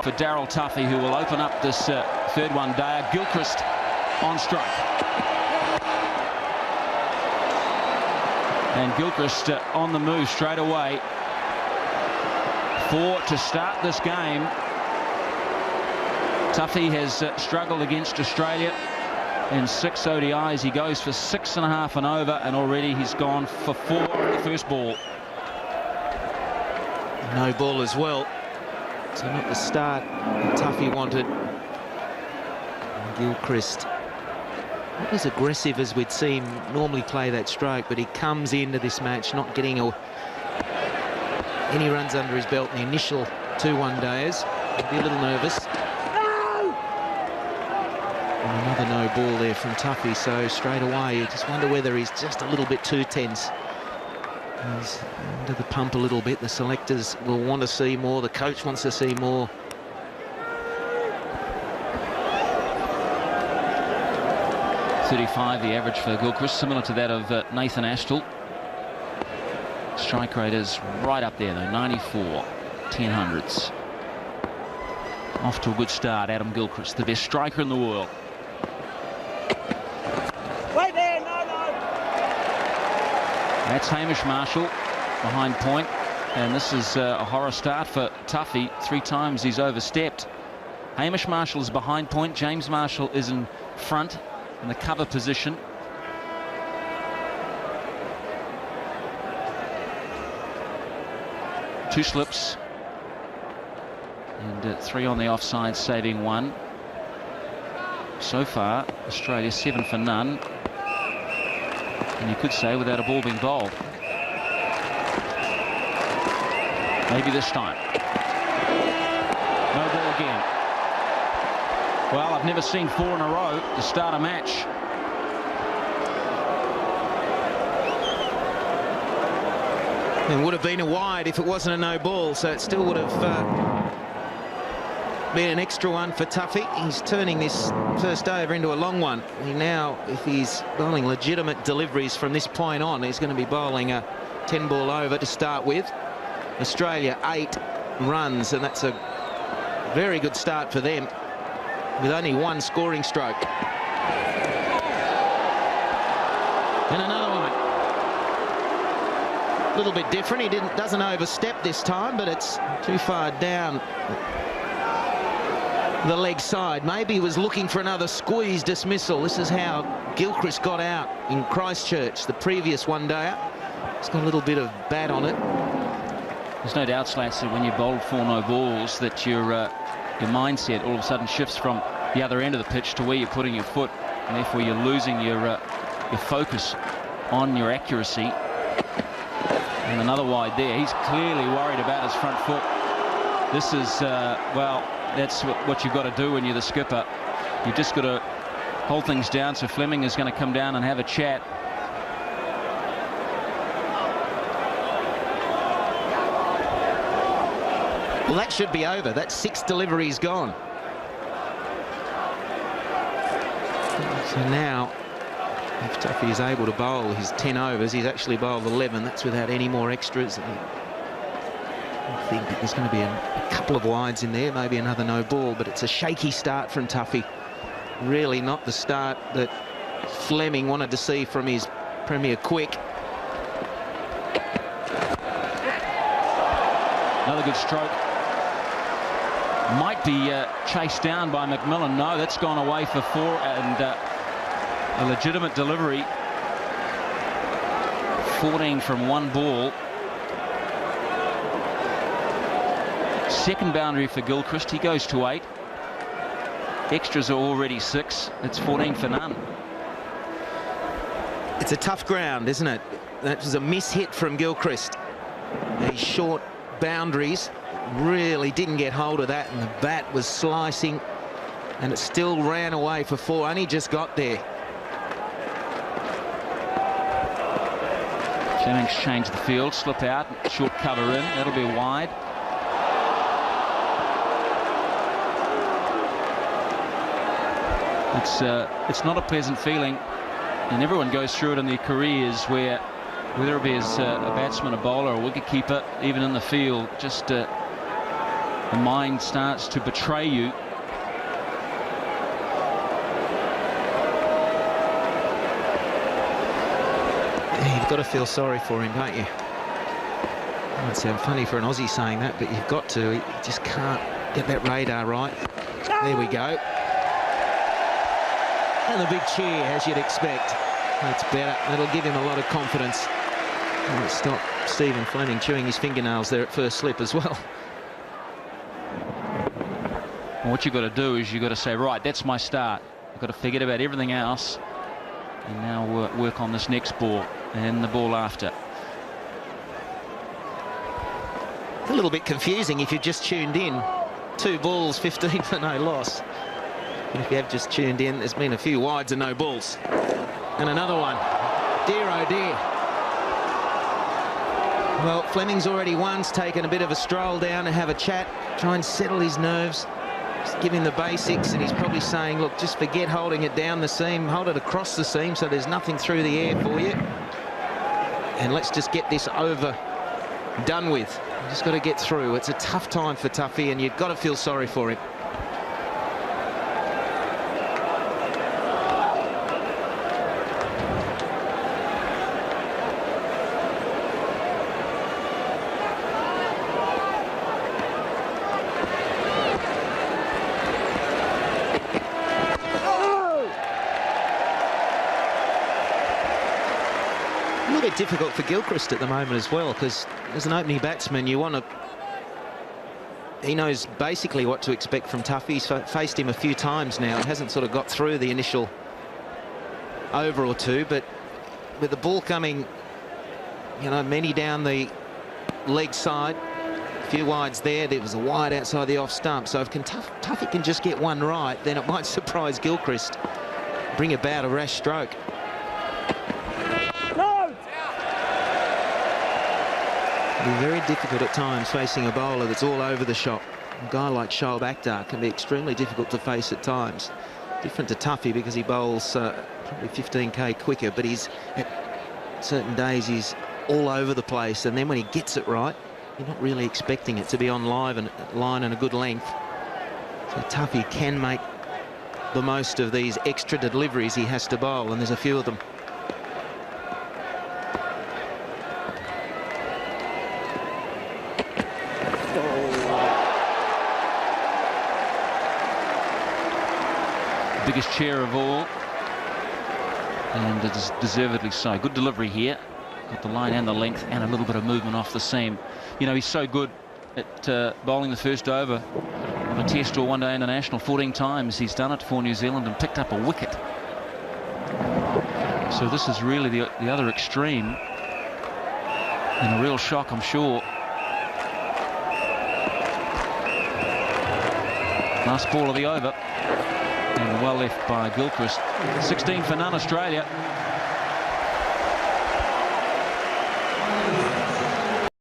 for Daryl Tuffy, who will open up this third one-dayer. Gilchrist on strike. And Gilchrist on the move straight away. 4 to start this game. Tuffy has struggled against Australia in 6 ODIs. He goes for 6.5 and over, and already he's gone for 4 on the first ball. No ball as well. So not the start Tuffy wanted. Gilchrist not as aggressive as we'd see him normally play that stroke, but he comes into this match not getting any runs under his belt in the initial 2 one-dayers. He'll be a little nervous. And another no ball there from Tuffy, so straight away you just wonder whether he's just a little bit too tense. He's under the pump a little bit. The selectors will want to see more. The coach wants to see more. .35 the average for Gilchrist, similar to that of Nathan Ashton. Strike rate is right up there though, 94 10/100ths. Off to a good start, Adam Gilchrist, the best striker in the world. Wait there, no. That's Hamish Marshall behind point, and this is a horror start for Tuffy. 3 times he's overstepped. Hamish Marshall is behind point, James Marshall is in front in the cover position. Two slips and 3 on the offside, saving 1. So far Australia 7 for none, and you could say without a ball being bowled. Maybe this time. No ball again. Well, I've never seen 4 in a row to start a match. It would have been a wide if it wasn't a no ball, so it still would have been an extra one for Tuffy. He's turning this first over into a long one. He now, if he's bowling legitimate deliveries from this point on, he's going to be bowling a 10-ball over to start with. Australia 8 runs, and that's a very good start for them, with only 1 scoring stroke. And another one. A little bit different. He doesn't overstep this time, but it's too far down the leg side. Maybe he was looking for another squeeze dismissal. This is how Gilchrist got out in Christchurch, the previous one-dayer. It's got a little bit of bat on it. There's no doubt, Slats, that when you bowled 4 no balls, that your mindset all of a sudden shifts from the other end of the pitch to where you're putting your foot, and therefore you're losing your focus on your accuracy. And another wide there. He's clearly worried about his front foot. This is, well, that's what you've got to do when you're the skipper. You've just got to hold things down. So Fleming is going to come down and have a chat. Well, that should be over. That's 6 deliveries gone. So now, if Tuffy is able to bowl his 10 overs, he's actually bowled 11. That's without any more extras. I think that there's going to be a couple of wides in there, maybe another no ball, but it's a shaky start from Tuffy. Really not the start that Fleming wanted to see from his Premier Quick. Another good stroke. Might be chased down by McMillan. No, that's gone away for 4, and a legitimate delivery. 14 from 1 ball. Second boundary for Gilchrist. He goes to 8. Extras are already 6. It's 14 for none. It's a tough ground, isn't it? That was a miss-hit from Gilchrist. These short boundaries really didn't get hold of that, and the bat was slicing, and it still ran away for 4. Only just got there. Fleming's changed the field, slip out, short cover in. That'll be wide. It's not a pleasant feeling, and everyone goes through it in their careers, where whether it be as a batsman, a bowler, or a wicketkeeper, even in the field, just the mind starts to betray you. You've got to feel sorry for him, don't you? It might sound funny for an Aussie saying that, but you've got to. He just can't get that radar right. There we go. And the big cheer, as you'd expect. That's better. That'll give him a lot of confidence. Might stop Stephen Fleming chewing his fingernails there at first slip as well. And what you've got to do is you've got to say, right, that's my start. I've got to forget about everything else and now work on this next ball and the ball after. It's a little bit confusing if you've just tuned in. 2 balls, 15 for no loss. And if you have just tuned in, there's been a few wides and no balls. And another one. Dear, oh dear. Well, Fleming's already once taken a bit of a stroll down to have a chat, try and settle his nerves, just give him the basics, and he's probably saying, look, just forget holding it down the seam, hold it across the seam so there's nothing through the air for you. And let's just get this over, done with. You just got to get through. It's a tough time for Tuffy, and you've got to feel sorry for him. Difficult for Gilchrist at the moment as well, because as an opening batsman you want to, he knows basically what to expect from Tuffy. He's faced him a few times now and hasn't sort of got through the initial over or two, but with the ball coming, you know, many down the leg side, a few wides there was a wide outside the off stump, so if Tuffy can just get one right, then it might surprise Gilchrist, bring about a rash stroke. Be very difficult at times facing a bowler that's all over the shop. A guy like Shoaib Akhtar can be extremely difficult to face at times. Different to Tuffy because he bowls probably 15k quicker, but he's at certain days he's all over the place, and then when he gets it right, you're not really expecting it to be on line and a good length. So Tuffy can make the most of these extra deliveries he has to bowl, and there's a few of them. Biggest chair of all, and it is deservedly so. Good delivery here, got the line and the length and a little bit of movement off the seam. You know, he's so good at bowling the first over of a test or one-day international. 14 times he's done it for New Zealand and picked up a wicket. So this is really the other extreme, and a real shock, I'm sure. Last ball of the over. And well left by Gilchrist. 16 for none, Australia.